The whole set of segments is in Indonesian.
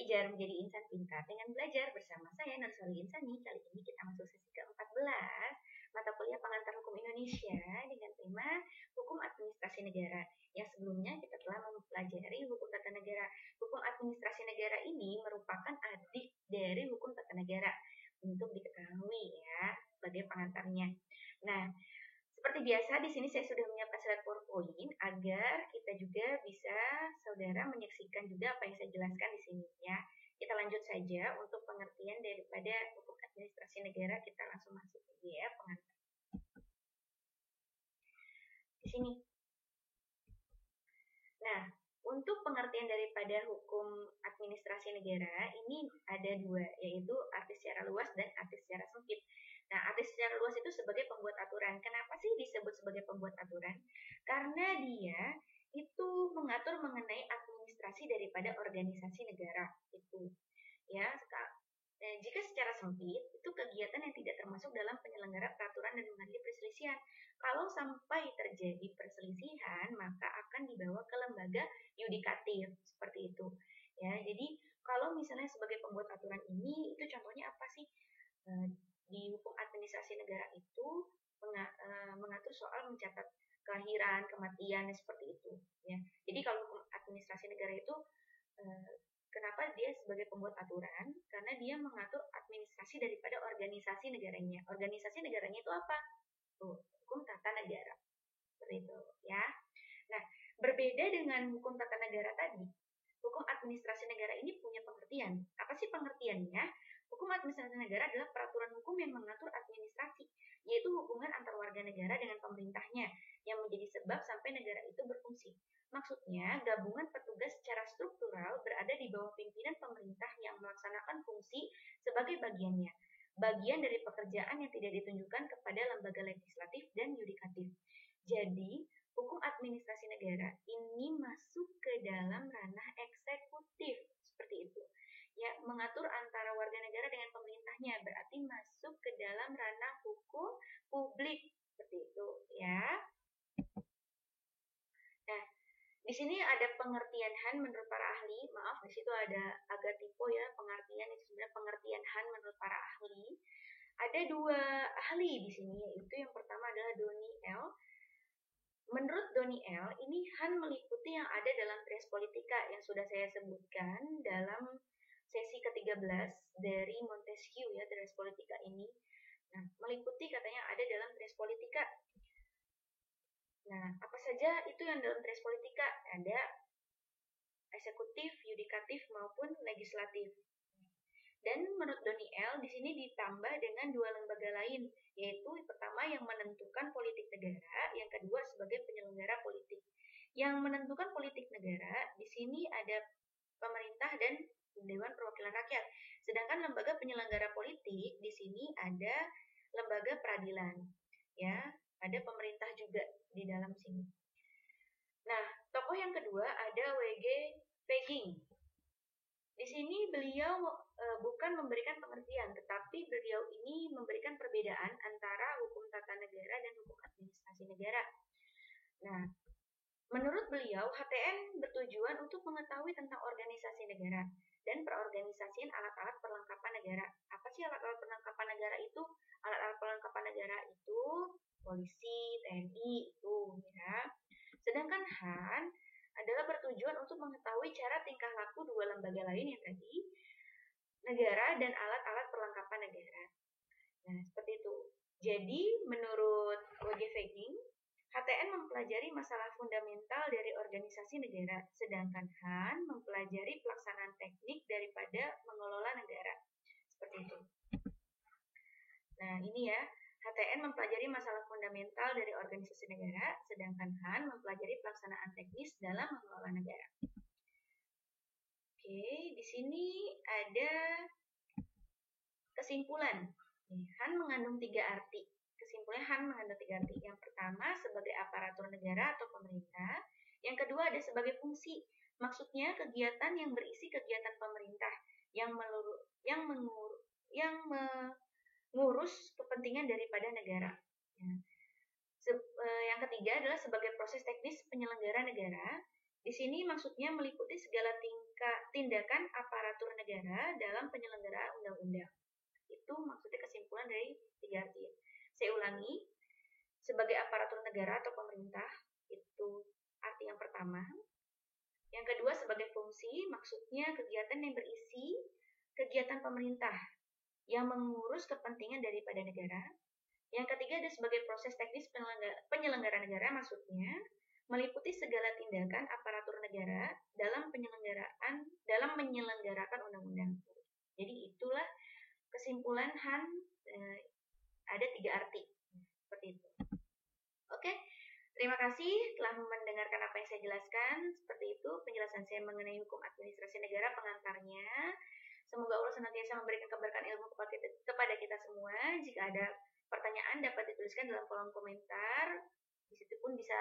Pijar menjadi insan pintar dengan belajar bersama saya Nursoli Insani. Kali ini kita masuk sesi ke-14 mata kuliah pengantar hukum Indonesia dengan tema hukum administrasi negara. Yang sebelumnya kita telah mempelajari hukum tata negara. Hukum administrasi negara ini merupakan adik dari hukum tata negara untuk diketahui ya sebagai pengantarnya. Nah, seperti biasa, di sini saya sudah menyiapkan slide PowerPoint agar kita juga bisa saudara menyaksikan juga apa yang saya jelaskan di sini ya. Kita lanjut saja untuk pengertian daripada hukum administrasi negara, kita langsung masuk aja ya pengantar. Di sini. Nah, untuk pengertian daripada hukum administrasi negara ini ada dua, yaitu arti secara luas dan arti secara sempit. Nah, arti secara luas itu sebagai pembuat aturan. Kenapa sih disebut sebagai pembuat aturan? Karena dia itu mengatur mengenai administrasi daripada organisasi negara itu. Ya, nah, jika secara sempit, itu kegiatan yang tidak termasuk dalam penyelenggara peraturan dan mengadili perselisihan. Kalau sampai terjadi perselisihan, maka akan dibawa ke lembaga yudikatif, seperti itu. Ya, jadi kalau misalnya sebagai pembuat aturan ini, itu contohnya apa sih? Di hukum administrasi negara itu mengatur soal mencatat kelahiran, kematian, seperti itu. Ya, jadi kalau hukum administrasi negara itu kenapa dia sebagai pembuat aturan? Karena dia mengatur administrasi daripada organisasi negaranya. Organisasi negaranya itu apa? Hukum tata negara. Seperti itu, ya. Nah, berbeda dengan hukum tata negara tadi, hukum administrasi negara ini punya pengertian. Apa sih pengertiannya? Hukum administrasi negara adalah peraturan hukum yang mengatur administrasi, yaitu hubungan antar warga negara dengan pemerintahnya, yang menjadi sebab sampai negara itu berfungsi. Maksudnya, gabungan petugas secara struktural berada di bawah pimpinan pemerintah yang melaksanakan fungsi sebagai bagiannya. Bagian dari pekerjaan yang tidak ditunjukkan kepada lembaga legislatif dan yudikatif. Jadi, hukum administrasi negara ini masuk ke dalam ranah eksekutif, seperti itu. Ya, mengatur antara warga negara dengan pemerintahnya, berarti masuk ke dalam ranah hukum publik, seperti itu, ya. Nah, di sini ada pengertian Han menurut para ahli. Maaf, di situ ada agak typo ya, pengertian itu sebenarnya pengertian Han menurut para ahli. Ada dua ahli di sini, yaitu yang pertama adalah Donny L. Menurut Donny L, ini Han meliputi yang ada dalam Trias Politika yang sudah saya sebutkan dalam sesi ke-13 dari Montesquieu ya, Trias Politika ini. Nah, meliputi katanya ada dalam Trias Politika. Nah, apa saja itu yang dalam Trias Politika? Ada eksekutif, yudikatif maupun legislatif. Dan menurut Donny L, di sini ditambah dengan dua lembaga lain, yaitu pertama yang menentukan politik negara, yang kedua sebagai penyelenggara politik. Yang menentukan politik negara, di sini ada pemerintah dan Dewan Perwakilan Rakyat. Sedangkan lembaga penyelenggara politik, di sini ada lembaga peradilan. Ya, ada pemerintah juga di dalam sini. Nah, tokoh yang kedua ada W.G. Feiking. Di sini beliau bukan memberikan pengertian, tetapi beliau ini memberikan perbedaan antara hukum tata negara dan hukum administrasi negara. Nah, menurut beliau, HTN bertujuan untuk mengetahui tentang organisasi negara dan perorganisasian alat-alat perlengkapan negara. Apa sih alat-alat perlengkapan negara itu? Alat-alat perlengkapan negara itu polisi, TNI itu ya. Sedangkan Han adalah bertujuan untuk mengetahui cara tingkah laku dua lembaga lain yang tadi, negara dan alat-alat perlengkapan negara. Nah, seperti itu. Jadi, menurut W.G. Feiking, HTN mempelajari masalah fundamental dari organisasi negara, sedangkan Han mempelajari pelaksanaan teknik daripada mengelola negara. Seperti itu. Nah, ini ya, HTN mempelajari masalah fundamental dari organisasi negara, sedangkan Han mempelajari pelaksanaan teknis dalam mengelola negara. Oke, di sini ada kesimpulan. Han mengandung 3 arti. Kesimpulannya Han mengandung 3 arti. Yang pertama sebagai aparatur negara atau pemerintah. Yang kedua ada sebagai fungsi. Maksudnya kegiatan yang berisi kegiatan pemerintah yang mengurus kepentingan daripada negara. Yang ketiga adalah sebagai proses teknis penyelenggara negara. Di sini maksudnya meliputi segala tindakan aparatur negara dalam penyelenggaraan undang-undang. Itu maksudnya kesimpulan dari 3 arti. Saya ulangi, sebagai aparatur negara atau pemerintah, itu arti yang pertama. Yang kedua, sebagai fungsi, maksudnya kegiatan yang berisi kegiatan pemerintah yang mengurus kepentingan daripada negara. Yang ketiga, ada sebagai proses teknis penyelenggara negara, maksudnya meliputi segala tindakan aparatur negara dalam menyelenggarakan undang-undang. Jadi itulah kesimpulan Han, ada 3 arti seperti itu. Oke, terima kasih telah mendengarkan apa yang saya jelaskan. Seperti itu penjelasan saya mengenai hukum administrasi negara pengantarnya. Semoga Allah senantiasa memberikan keberkahan ilmu kepada kita semua. Jika ada pertanyaan dapat dituliskan dalam kolom komentar. Di situ pun bisa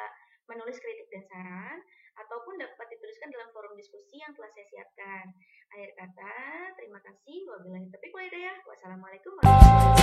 menulis kritik dan saran, ataupun dapat dituliskan dalam forum diskusi yang telah saya siapkan. Akhir kata, terima kasih. Wabillahi taufiq wal hidayah. Wassalamualaikum warahmatullahi wabarakatuh.